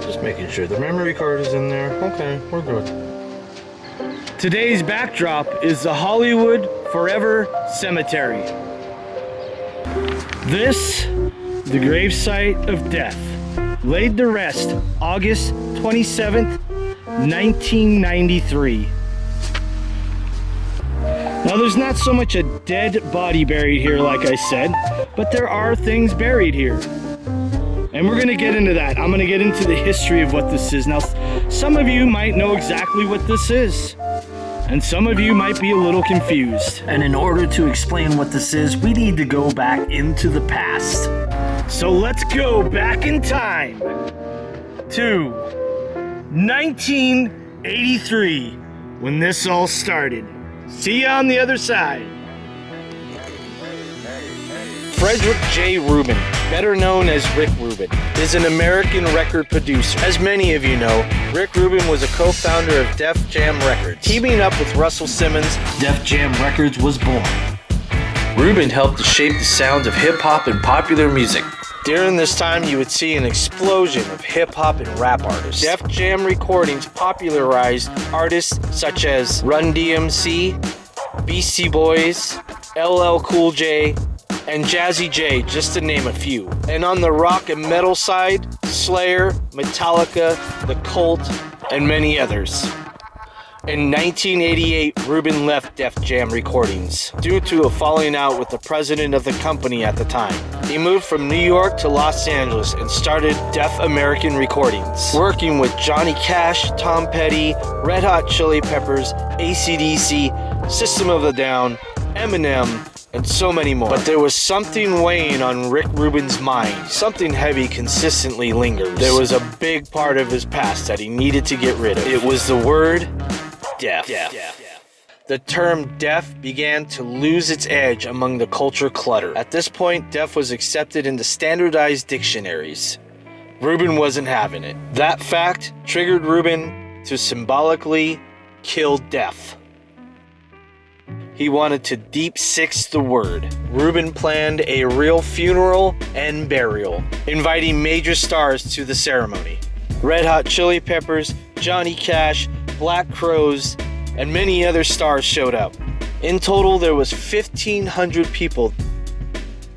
Just making sure the memory card is in there. Okay, we're good. Today's backdrop is the Hollywood Forever Cemetery. This, the gravesite of death, laid to rest August 27th, 1993. Now there's not so much a dead body buried here like I said, but there are things buried here. And we're gonna get into that. I'm gonna get into the history of what this is. Now, some of you might know exactly what this is, and some of you might be a little confused. And in order to explain what this is, we need to go back into the past. So let's go back in time to 1983, when this all started. See you on the other side. Frederick J. Rubin, better known as Rick Rubin, is an American record producer. As many of you know, Rick Rubin was a co-founder of Def Jam Records. Teaming up with Russel Simmons, Def Jam Records was born. Rubin helped to shape the sounds of hip-hop and popular music. During this time, you would see an explosion of hip-hop and rap artists. Def Jam Recordings popularized artists such as Run DMC, Beastie Boys, LL Cool J, and Jazzy J, just to name a few. And on the rock and metal side, Slayer, Metallica, The Cult, and many others. In 1988, Rubin left Def Jam Recordings due to a falling out with the president of the company at the time. He moved from New York to Los Angeles and started Def American Recordings, working with Johnny Cash, Tom Petty, Red Hot Chili Peppers, AC/DC, System of a Down, Eminem, and so many more. But there was something weighing on Rick Rubin's mind. Something heavy consistently lingers. There was a big part of his past that he needed to get rid of. It was the word deaf. The term deaf began to lose its edge among the culture clutter. At this point, deaf was accepted into standardized dictionaries. Rubin wasn't having it. That fact triggered Rubin to symbolically kill deaf. He wanted to deep six the word. Rubin planned a real funeral and burial, inviting major stars to the ceremony. Red Hot Chili Peppers, Johnny Cash, Black Crowes, and many other stars showed up. In total, there was 1,500 people.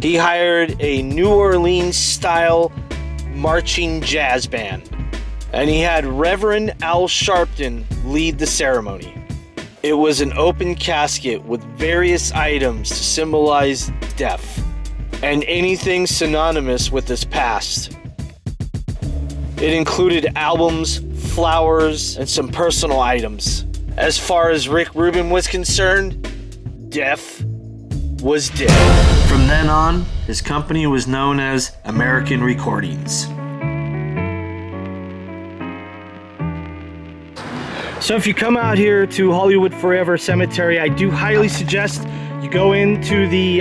He hired a New Orleans-style marching jazz band, and he had Reverend Al Sharpton lead the ceremony. It was an open casket with various items to symbolize death and anything synonymous with his past. It included albums, flowers, and some personal items. As far as Rick Rubin was concerned, death was dead. From then on, his company was known as American Recordings. So if you come out here to Hollywood Forever Cemetery, I do highly suggest you go into the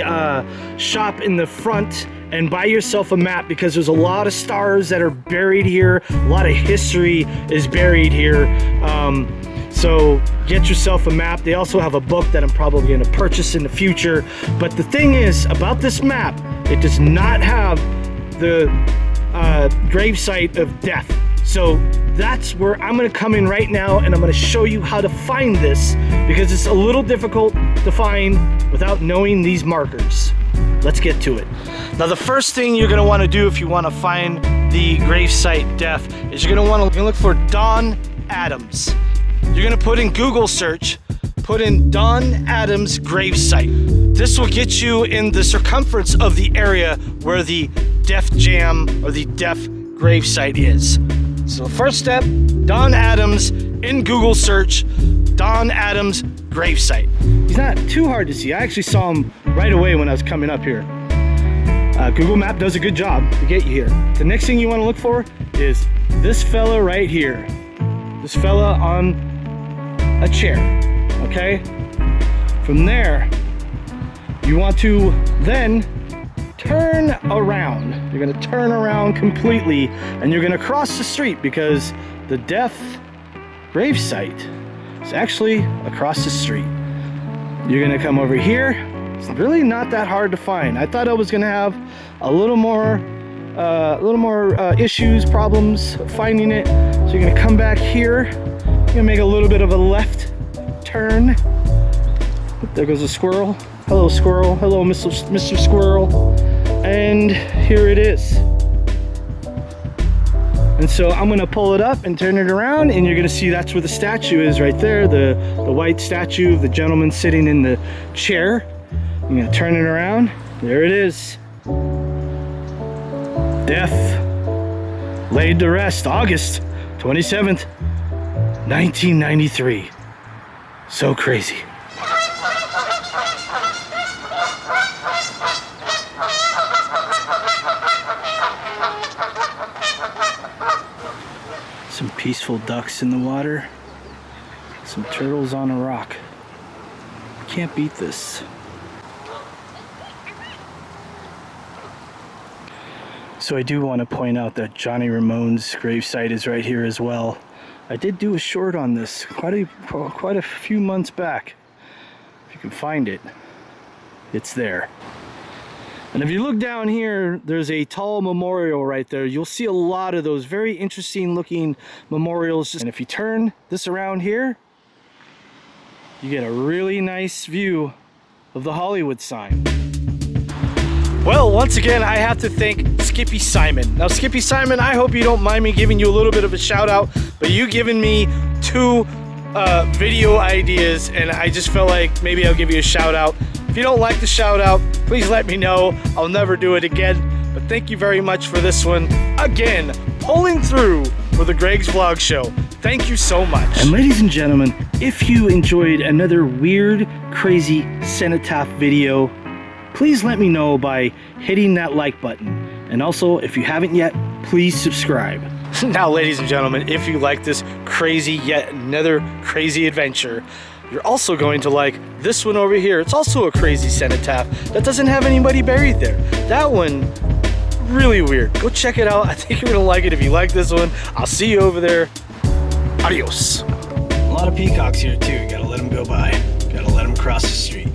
shop in the front and buy yourself a map, because there's a lot of stars that are buried here. A lot of history is buried here. So get yourself a map. They also have a book that I'm probably going to purchase in the future. But the thing is about this map, it does not have the gravesite of death. So that's where I'm gonna come in right now, and I'm gonna show you how to find this, because it's a little difficult to find without knowing these markers. Let's get to it. Now the first thing you're gonna wanna do if you wanna find the gravesite death is you're gonna look for Don Adams. You're gonna put in Google search, put in Don Adams gravesite. This will get you in the circumference of the area where the Def Jam or the Def gravesite is. So the first step, Don Adams in Google search, Don Adams gravesite. He's not too hard to see. I actually saw him right away when I was coming up here. Google Map does a good job to get you here. The next thing you want to look for is this fella right here. This fella on a chair, okay? From there, you want to then turn around. You're gonna turn around completely, and you're gonna cross the street, because the death gravesite is actually across the street. You're gonna come over here. It's really not that hard to find. I thought I was gonna have a little more issues, problems finding it. So you're gonna come back here. You're gonna make a little bit of a left turn. There goes a squirrel. Hello, squirrel. Hello, Mr. Squirrel. And here it is. And so I'm gonna pull it up and turn it around, and you're gonna see that's where the statue is right there, the white statue of the gentleman sitting in the chair. I'm gonna turn it around. There it is. Death laid to rest, August 27th, 1993. So crazy. Some peaceful ducks in the water, some turtles on a rock. Can't beat this. So I do want to point out that Johnny Ramone's gravesite is right here as well. I did do a short on this quite a few months back. If you can find it, it's there. And if you look down here, there's a tall memorial right there. You'll see a lot of those very interesting looking memorials. And if you turn this around here, you get a really nice view of the Hollywood sign. Well, once again, I have to thank Skippy Simon. Now, Skippy Simon, I hope you don't mind me giving you a little bit of a shout out, but you given me 2 video ideas, and I just felt like maybe I'll give you a shout out. If you don't like the shout out, please let me know. I'll never do it again. But thank you very much for this one. Again, pulling through for the Greg's Vlog Show. Thank you so much. And ladies and gentlemen, if you enjoyed another weird, crazy cenotaph video, please let me know by hitting that like button. And also, if you haven't yet, please subscribe. Now, ladies and gentlemen, if you like this crazy, yet another crazy adventure, you're also going to like this one over here. It's also a crazy cenotaph that doesn't have anybody buried there. That one, really weird. Go check it out. I think you're gonna like it if you like this one. I'll see you over there. Adios. A lot of peacocks here too. Gotta let them go by. Gotta let them cross the street.